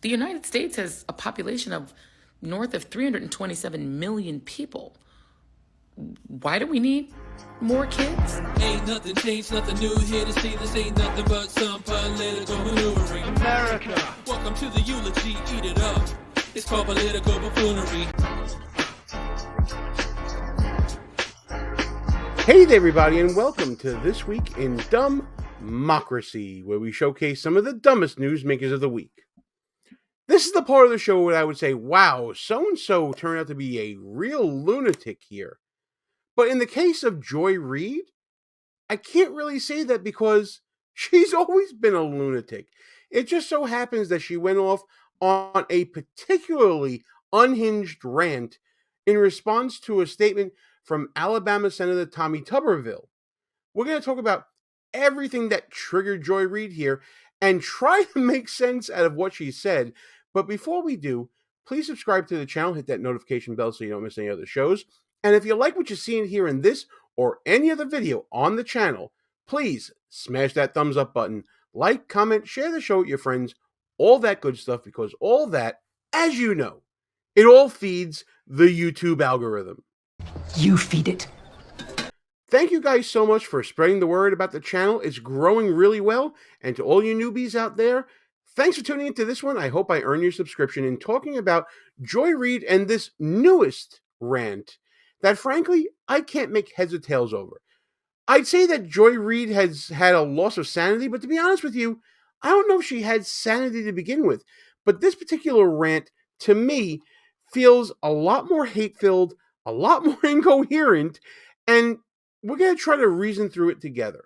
The United States has a population of north of 327 million people. Why do we need more kids? Ain't nothing changed, nothing new here to see. This ain't nothing but some political maneuvering. America. Welcome to the eulogy, eat it up. It's called political buffoonery. Hey there, everybody, and welcome to This Week in DUMBmocracy, where we showcase some of the dumbest newsmakers of the week. This is the part of the show where I would say, wow, so-and-so turned out to be a real lunatic here. But in the case of Joy Reid, I can't really say that because she's always been a lunatic. It just so happens that she went off on a particularly unhinged rant in response to a statement from Alabama Senator Tommy Tuberville. We're going to talk about everything that triggered Joy Reid here and try to make sense out of what she said. But before we do, please subscribe to the channel, hit that notification bell so you don't miss any other shows. And if you like what you see in here in this or any other video on the channel, please smash that thumbs up button, like, comment, share the show with your friends, all that good stuff, because all that, as you know, it all feeds the YouTube algorithm. You feed it. Thank you guys so much for spreading the word about the channel. It's growing really well. And to all you newbies out there, thanks for tuning into this one. I hope I earn your subscription in talking about Joy Reid and this newest rant that, frankly, I can't make heads or tails over. I'd say that Joy Reid has had a loss of sanity, but to be honest with you, I don't know if she had sanity to begin with. But this particular rant, to me, feels a lot more hate-filled, a lot more incoherent, and we're going to try to reason through it together.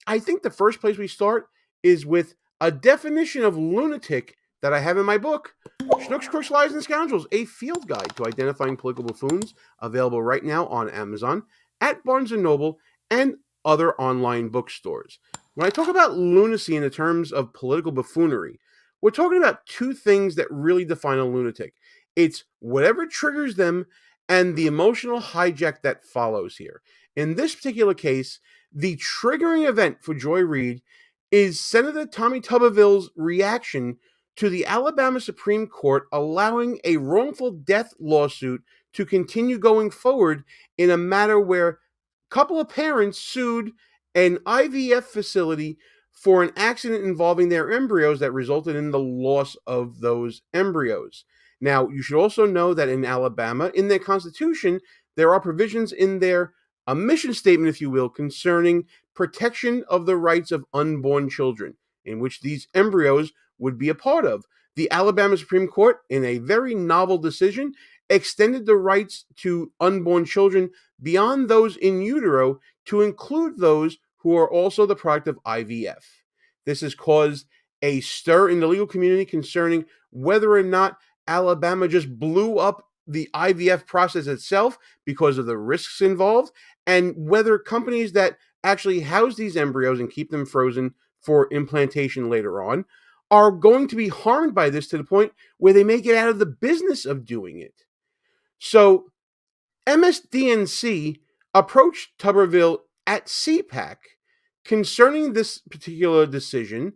I think the first place we start is with a definition of lunatic that I have in my book, Schnooks, Crooks, Lies, and Scoundrels, a field guide to identifying political buffoons, available right now on Amazon, at Barnes & Noble, and other online bookstores. When I talk about lunacy in the terms of political buffoonery, we're talking about two things that really define a lunatic. It's whatever triggers them and the emotional hijack that follows here. In this particular case, the triggering event for Joy Reid is Senator Tommy Tuberville's reaction to the Alabama Supreme Court allowing a wrongful death lawsuit to continue going forward in a matter where a couple of parents sued an IVF facility for an accident involving their embryos that resulted in the loss of those embryos. Now, you should also know that in Alabama, in their constitution, there are provisions in their mission statement, if you will, concerning protection of the rights of unborn children, in which these embryos would be a part of. The Alabama Supreme Court, in a very novel decision, extended the rights to unborn children beyond those in utero to include those who are also the product of IVF. This has caused a stir in the legal community concerning whether or not Alabama just blew up the IVF process itself because of the risks involved, and whether companies that actually house these embryos and keep them frozen for implantation later on are going to be harmed by this to the point where they may get out of the business of doing it. So MSDNC approached Tuberville at CPAC concerning this particular decision,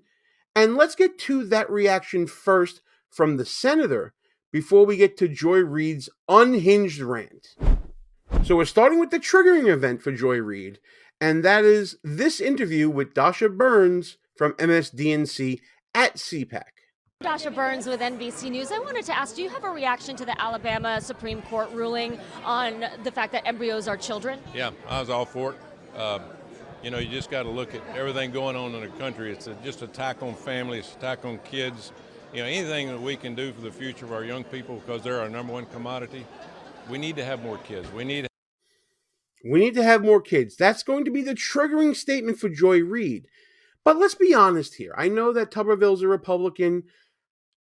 and let's get to that reaction first from the senator before we get to Joy Reid's unhinged rant. So we're starting with the triggering event for Joy Reid, and that is this interview with Dasha Burns from MSDNC at CPAC. Dasha Burns with NBC News. I wanted to ask, do you have a reaction to the Alabama Supreme Court ruling on the fact that embryos are children? Yeah, I was all for it. You just got to look at everything going on in the country. It's just an attack on families, attack on kids. Anything that we can do for the future of our young people, because they're our number one commodity. We need to have more kids. We need to have more kids. That's going to be the triggering statement for Joy Reid. But let's be honest here. I know that Tuberville's a Republican.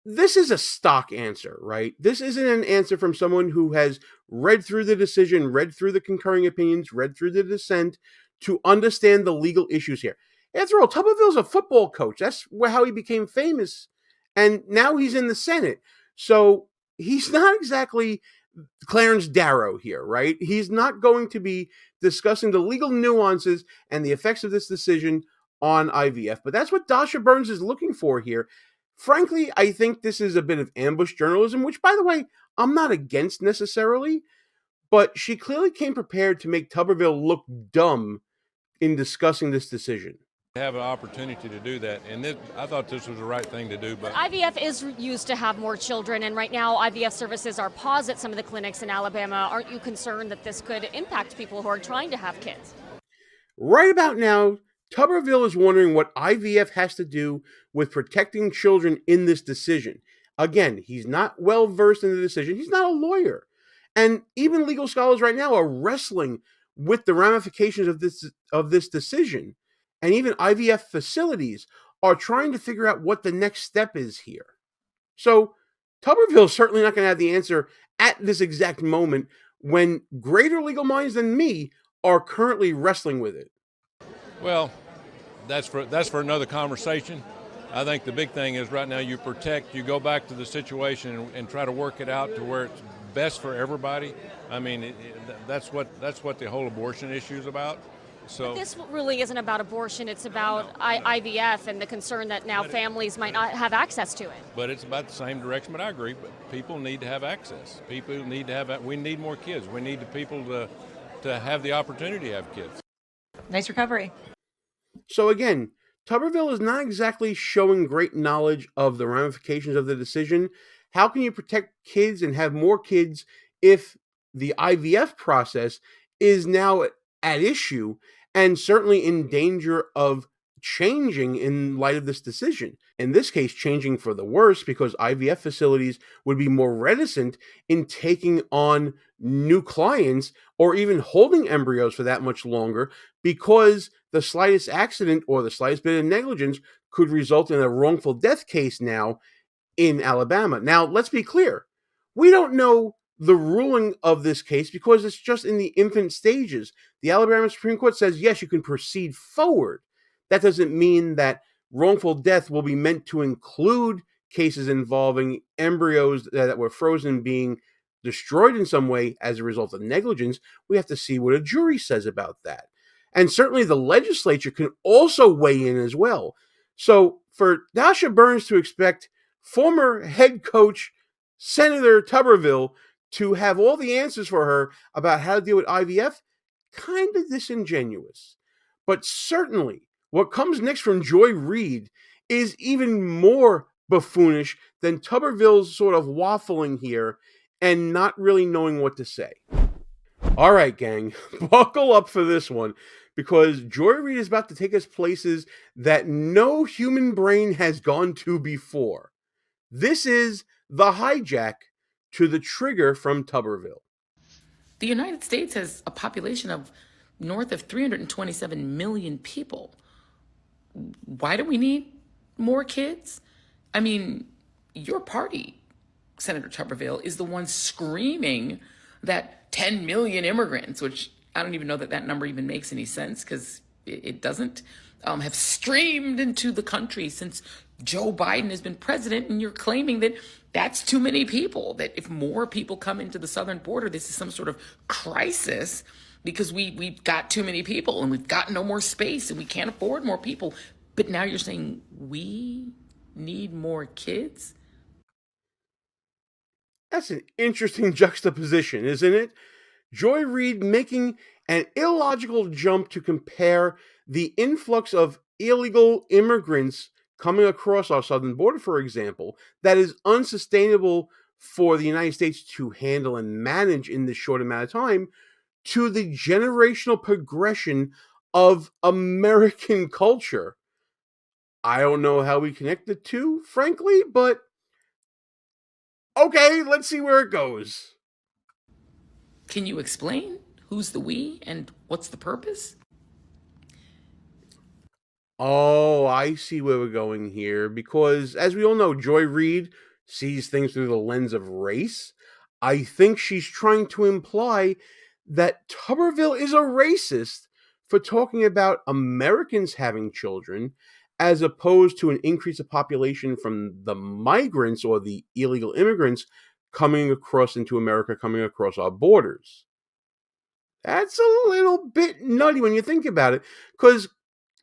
This is a stock answer, right? This isn't an answer from someone who has read through the decision, read through the concurring opinions, read through the dissent to understand the legal issues here. After all, Tuberville's a football coach. That's how he became famous. And now he's in the Senate. So he's not exactly Clarence Darrow here, right? He's not going to be discussing the legal nuances and the effects of this decision on IVF. But that's what Dasha Burns is looking for here. Frankly, I think this is a bit of ambush journalism, which, by the way, I'm not against necessarily, but she clearly came prepared to make Tuberville look dumb in discussing this decision. Have an opportunity to do that, and I thought this was the right thing to do. But IVF is used to have more children, and right now IVF services are paused at some of the clinics in Alabama. Aren't you concerned that this could impact people who are trying to have kids? Right about now, Tuberville is wondering what IVF has to do with protecting children in this decision. Again, he's not well versed in the decision. He's not a lawyer. And even legal scholars right now are wrestling with the ramifications of this decision. And even IVF facilities are trying to figure out what the next step is here. So Tuberville is certainly not going to have the answer at this exact moment when greater legal minds than me are currently wrestling with it. well, that's for another conversation. I think the big thing is right now you go back to the situation and try to work it out to where it's best for everybody. I mean, that's what the whole abortion issue is about. So This really isn't about abortion, it's about IVF and the concern that now families might not have access to it. but it's about the same direction. But I agree. But people need to have access. People need to have. We need more kids. We need the people to have the opportunity to have kids. Nice recovery. So again, Tuberville is not exactly showing great knowledge of the ramifications of the decision. How can you protect kids and have more kids if the IVF process is now at issue and certainly in danger of changing in light of this decision? In this case, changing for the worse, because IVF facilities would be more reticent in taking on new clients or even holding embryos for that much longer, because the slightest accident or the slightest bit of negligence could result in a wrongful death case now in Alabama. Now, let's be clear. We don't know the ruling of this case because it's just in the infant stages. The Alabama Supreme Court says, yes, you can proceed forward. That doesn't mean that wrongful death will be meant to include cases involving embryos that were frozen being destroyed in some way as a result of negligence. We have to see what a jury says about that. And certainly the legislature can also weigh in as well. So for Dasha Burns to expect former head coach Senator Tuberville to have all the answers for her about how to deal with IVF, kind of disingenuous. But certainly what comes next from Joy Reid is even more buffoonish than Tuberville's sort of waffling here and not really knowing what to say. All right, gang, buckle up for this one, because Joy Reid is about to take us places that no human brain has gone to before. This is the hijack to the trigger from Tuberville. The United States has a population of north of 327 million people. Why do we need more kids? I mean, your party, Senator Tuberville, is the one screaming that 10 million immigrants, which I don't even know that that number even makes any sense, because it doesn't, have streamed into the country since Joe Biden has been president, and you're claiming that that's too many people, that if more people come into the southern border, this is some sort of crisis because we've got too many people and we've got no more space and we can't afford more people. But now you're saying we need more kids? That's an interesting juxtaposition, isn't it? Joy Reid making an illogical jump to compare the influx of illegal immigrants coming across our southern border, for example, that is unsustainable for the United States to handle and manage in this short amount of time, to the generational progression of American culture. I don't know how we connect the two, frankly, but okay, let's see where it goes. Can you explain who's the we and what's the purpose? Oh, I see where we're going here, because as we all know, Joy Reid sees things through the lens of race. I think she's trying to imply that Tuberville is a racist for talking about Americans having children as opposed to an increase of population from the migrants or the illegal immigrants coming across into America, coming across our borders. That's a little bit nutty when you think about it, because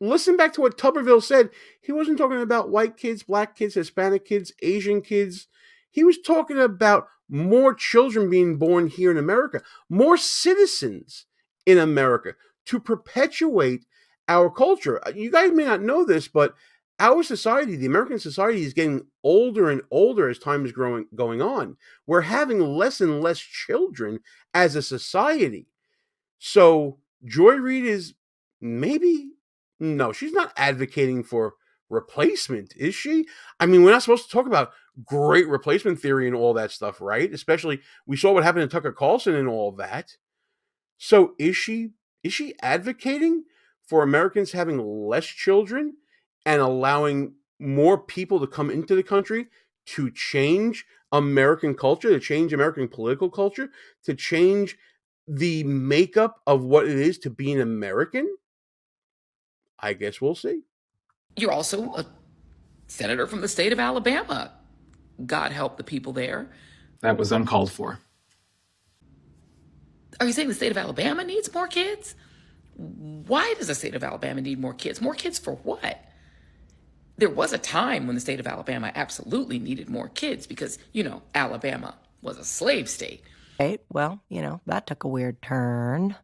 listen back to what Tuberville said. He wasn't talking about white kids, black kids, Hispanic kids, Asian kids. He was talking about more children being born here in America, more citizens in America to perpetuate our culture. You guys may not know this, but our society, the American society, is getting older and older as time is going on. We're having less and less children as a society. So Joy Reid is maybe, no, she's not advocating for replacement, is she? I mean, we're not supposed to talk about great replacement theory and all that stuff, right? Especially, we saw what happened to Tucker Carlson and all that. So is she advocating for Americans having less children and allowing more people to come into the country to change American culture, to change American political culture, to change the makeup of what it is to be an American? I guess we'll see. You're also a senator from the state of Alabama. God help the people there. That was uncalled for. Are you saying the state of Alabama needs more kids? Why does the state of Alabama need more kids? More kids for what? There was a time when the state of Alabama absolutely needed more kids because, Alabama was a slave state. Right. Well, that took a weird turn.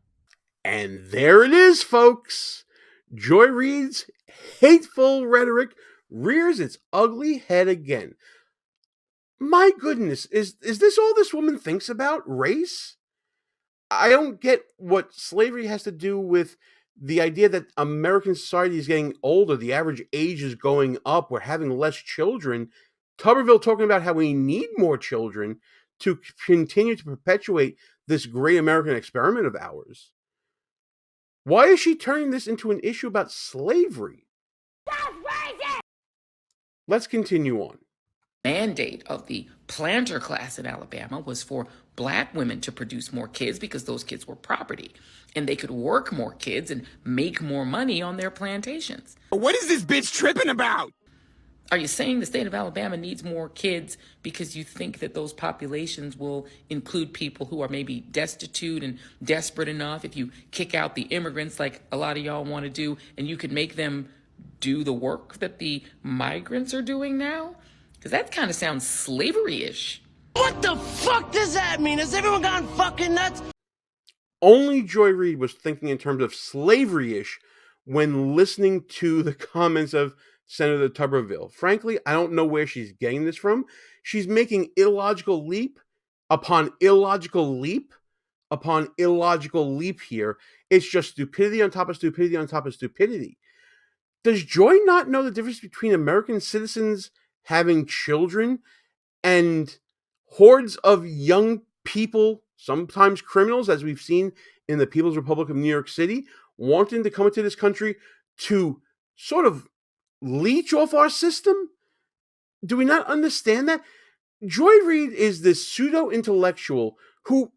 And there it is, folks. Joy Reid's hateful rhetoric rears its ugly head again. My goodness, is this all this woman thinks about? Race? I don't get what slavery has to do with the idea that American society is getting older. The average age is going up. We're having less children. Tuberville talking about how we need more children to continue to perpetuate this great American experiment of ours. Why is she turning this into an issue about slavery? That's racist! Let's continue on. Mandate of the planter class in Alabama was for black women to produce more kids because those kids were property and they could work more kids and make more money on their plantations. What is this bitch tripping about? Are you saying the state of Alabama needs more kids because you think that those populations will include people who are maybe destitute and desperate enough if you kick out the immigrants like a lot of y'all want to do and you could make them do the work that the migrants are doing now? Because that kind of sounds slavery-ish. What the fuck does that mean? Has everyone gone fucking nuts? Only Joy Reid was thinking in terms of slavery-ish when listening to the comments of Senator Tuberville. Frankly, I don't know where she's getting this from. She's making illogical leap upon illogical leap upon illogical leap here. It's just stupidity on top of stupidity on top of stupidity. Does Joy not know the difference between American citizens having children and hordes of young people, sometimes criminals, as we've seen in the People's Republic of New York City, wanting to come into this country to sort of leech off our system? Do we not understand that? Joy Reid is this pseudo-intellectual who,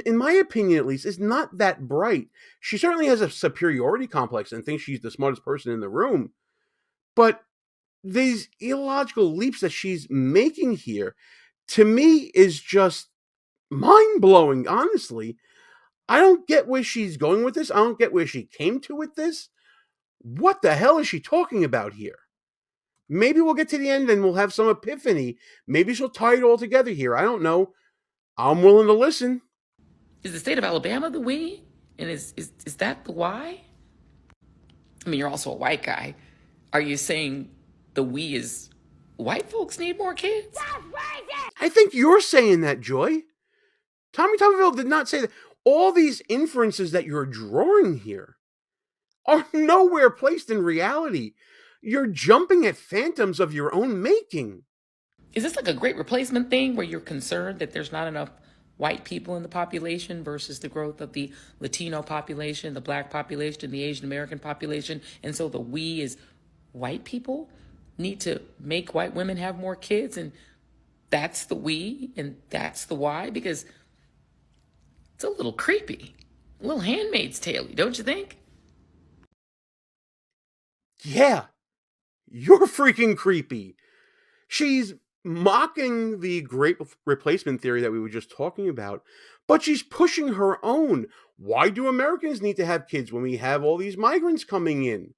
in my opinion at least, is not that bright. She certainly has a superiority complex and thinks she's the smartest person in the room. But these illogical leaps that she's making here, to me, is just mind-blowing, honestly. I don't get where she's going with this. I don't get where she came to with this. What the hell is she talking about here? Maybe we'll get to the end and we'll have some epiphany. Maybe she'll tie it all together here. I don't know. I'm willing to listen. Is the state of Alabama the we? And is that the why? I mean, you're also a white guy. Are you saying the we is white folks need more kids? I think you're saying that, Joy. Tommy Tuberville did not say that. All these inferences that you're drawing here are nowhere placed in reality. You're jumping at phantoms of your own making. Is this like a great replacement thing where you're concerned that there's not enough white people in the population versus the growth of the Latino population, the black population, the Asian American population, and so the we is white people need to make white women have more kids, and that's the we and that's the why? Because it's a little creepy, a little Handmaid's Tale-y, don't you think? Yeah, you're freaking creepy. She's mocking the great replacement theory that we were just talking about, but she's pushing her own. Why do Americans need to have kids when we have all these migrants coming in?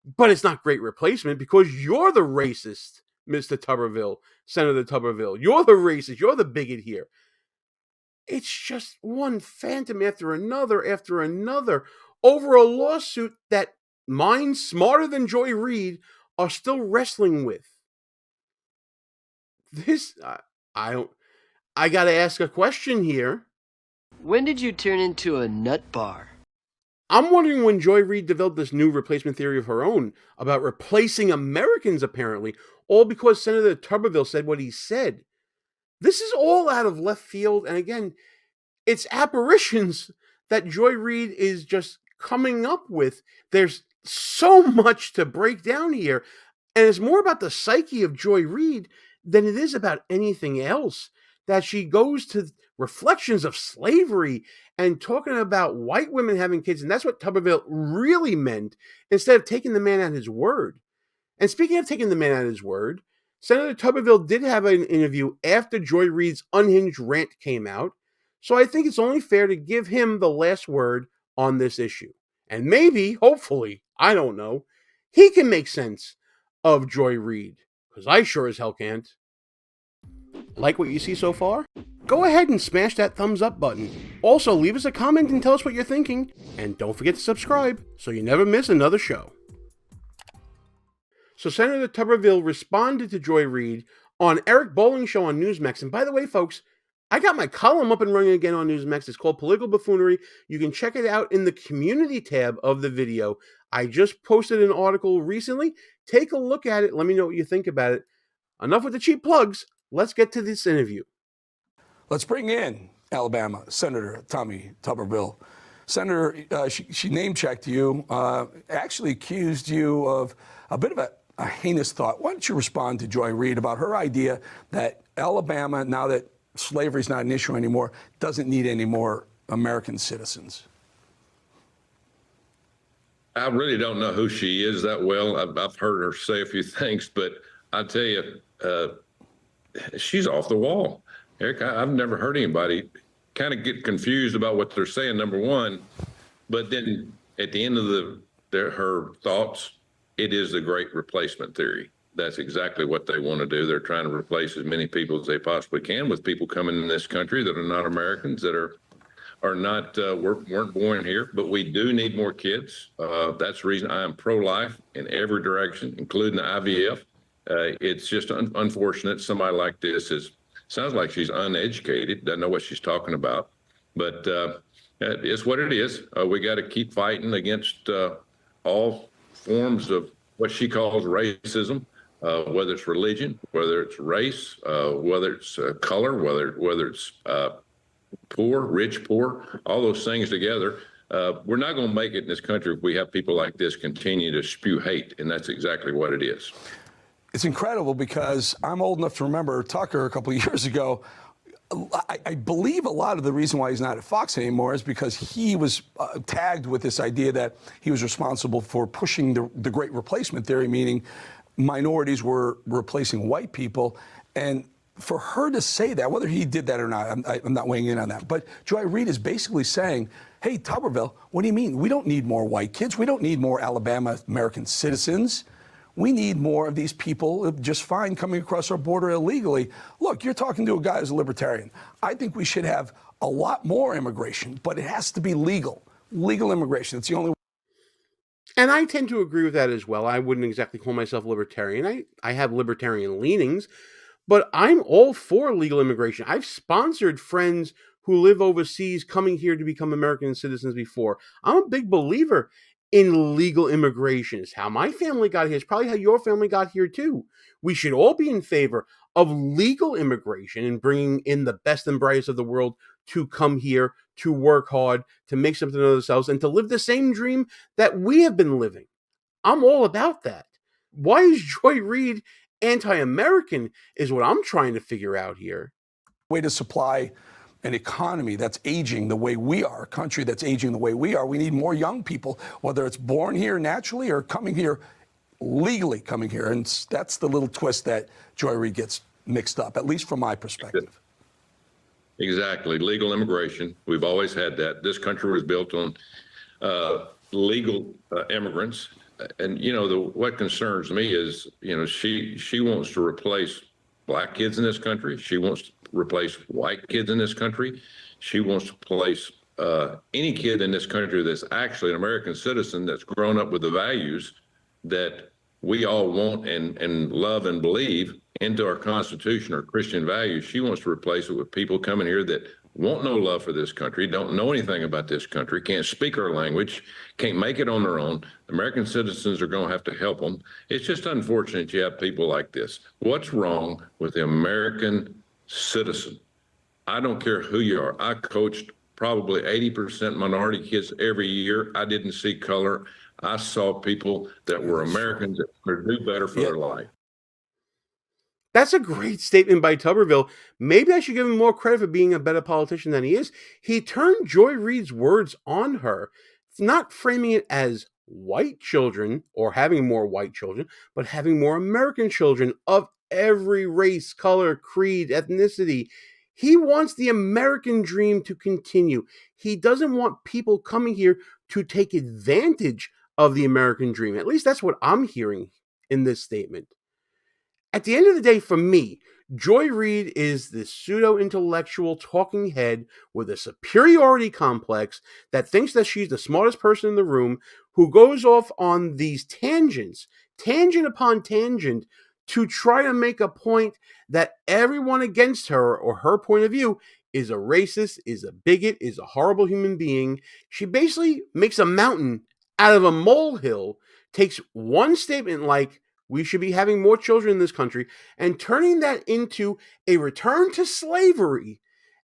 But it's not great replacement because you're the racist, Mr. Tuberville, Senator Tuberville. You're the racist. You're the bigot here. It's just one phantom after another over a lawsuit that minds smarter than Joy Reid are still wrestling with. This, I got to ask a question here. When did you turn into a nut bar? I'm wondering when Joy Reid developed this new replacement theory of her own about replacing Americans, apparently, all because Senator Tuberville said what he said. This is all out of left field, and again, it's apparitions that Joy Reid is just coming up with. There's so much to break down here, and it's more about the psyche of Joy Reid than it is about anything else. That she goes to reflections of slavery and talking about white women having kids, and that's what Tuberville really meant, instead of taking the man at his word. And speaking of taking the man at his word, Senator Tuberville did have an interview after Joy Reid's unhinged rant came out, so I think it's only fair to give him the last word on this issue. And maybe, hopefully, I don't know, he can make sense of Joy Reid, because I sure as hell can't. Like what you see so far? Go ahead and smash that thumbs up button. Also, leave us a comment and tell us what you're thinking. And don't forget to subscribe so you never miss another show. So Senator Tuberville responded to Joy Reid on Eric Bolling's show on Newsmax. And by the way, folks, I got my column up and running again on Newsmax. It's called Political Buffoonery. You can check it out in the community tab of the video. I just posted an article recently. Take a look at it. Let me know what you think about it. Enough with the cheap plugs. Let's get to this interview. Let's bring in Alabama Senator Tommy Tuberville. Senator, she name-checked you, actually accused you of a bit of a heinous thought. Why don't you respond to Joy Reid about her idea that Alabama, now that slavery is not an issue anymore, doesn't need any more American citizens? I really don't know who she is that well. I've heard her say a few things, but I'll tell you, she's off the wall. Eric, I've never heard anybody kind of get confused about what they're saying, number one, but then at the end of her thoughts, it is the great replacement theory. That's exactly what they want to do. They're trying to replace as many people as they possibly can with people coming in this country that are not Americans, that are not weren't born here. But we do need more kids. That's the reason I am pro-life in every direction, including the IVF. It's just unfortunate somebody like this sounds like she's uneducated, doesn't know what she's talking about. But it's what it is. We got to keep fighting against all forms of what she calls racism, whether it's religion, whether it's race, whether it's color, whether it's poor, rich, poor, all those things together. We're not going to make it in this country if we have people like this continue to spew hate, and that's exactly what it is. It's incredible because I'm old enough to remember Tucker a couple of years ago. I believe a lot of the reason why he's not at Fox anymore is because he was tagged with this idea that he was responsible for pushing the great replacement theory, meaning minorities were replacing white people. And for her to say that, whether he did that or not, I'm not weighing in on that. But Joy Reid is basically saying, hey, Tuberville, what do you mean? We don't need more white kids. We don't need more Alabama American citizens. We need more of these people just fine coming across our border illegally. Look, you're talking to a guy who's a libertarian. I think we should have a lot more immigration, but it has to be legal. Legal immigration. It's the only way. And I tend to agree with that as well. I wouldn't exactly call myself libertarian. I have libertarian leanings, but I'm all for legal immigration. I've sponsored friends who live overseas coming here to become American citizens before. I'm a big believer in legal immigration. It's how my family got here. It's probably how your family got here too. We should all be in favor of legal immigration and bringing in the best and brightest of the world to come here, to work hard, to make something of themselves, and to live the same dream that we have been living. I'm all about that. Why is Joy Reid anti-American is what I'm trying to figure out here. Way to supply an economy that's aging the way we are, a country that's aging the way we are. We need more young people, whether it's born here naturally or coming here legally coming here. And that's the little twist that Joy Reid gets mixed up, at least from my perspective. Exactly. Legal immigration. We've always had that. This country was built on legal immigrants. and what concerns me is, she wants to replace black kids in this country. She wants to replace white kids in this country. She wants to place any kid in this country that's actually an American citizen that's grown up with the values that we all want and love and believe into our Constitution or Christian values. She wants to replace it with people coming here that want no love for this country, don't know anything about this country, can't speak our language, can't make it on their own. American citizens are going to have to help them. It's just unfortunate you have people like this. What's wrong with the American citizen? I don't care who you are. I coached probably 80% minority kids every year. I didn't see color. I saw people that were Americans that could do better for their life. That's a great statement by Tuberville. Maybe I should give him more credit for being a better politician than he is. He turned Joy Reid's words on her, not framing it as white children or having more white children, but having more American children of every race, color, creed, ethnicity. He wants the American dream to continue. He doesn't want people coming here to take advantage of the American dream. At least that's what I'm hearing in this statement. At the end of the day, for me, Joy Reid is this pseudo-intellectual talking head with a superiority complex that thinks that she's the smartest person in the room, who goes off on these tangents, tangent upon tangent, to try to make a point that everyone against her or her point of view is a racist, is a bigot, is a horrible human being. She basically makes a mountain out of a molehill, takes one statement like, we should be having more children in this country, and turning that into a return to slavery,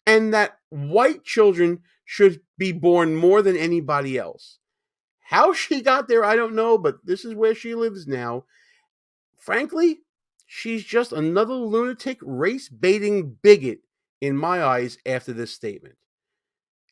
and that white children should be born more than anybody else. How she got there, I don't know, but this is where she lives now. Frankly, she's just another lunatic, race-baiting bigot in my eyes after this statement.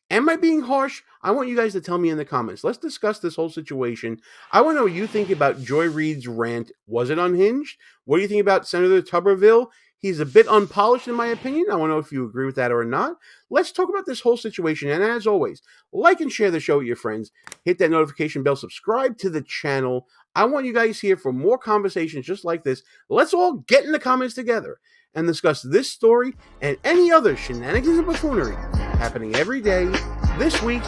Am I being harsh? I want you guys to tell me in the comments. Let's discuss this whole situation. I want to know what you think about Joy Reid's rant. Was it unhinged? What do you think about Senator Tuberville? He's a bit unpolished in my opinion. I want to know if you agree with that or not. Let's talk about this whole situation. And as always, like and share the show with your friends. Hit that notification bell. Subscribe to the channel. I want you guys here for more conversations just like this. Let's all get in the comments together and discuss this story and any other shenanigans and buffoonery happening every day this week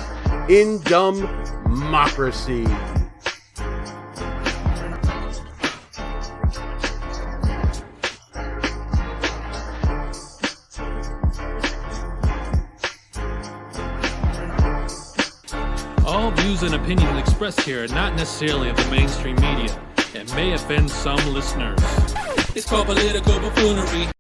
in DUMBmocracy. All views and opinions expressed here are not necessarily of the mainstream media and may offend some listeners. It's called political buffoonery.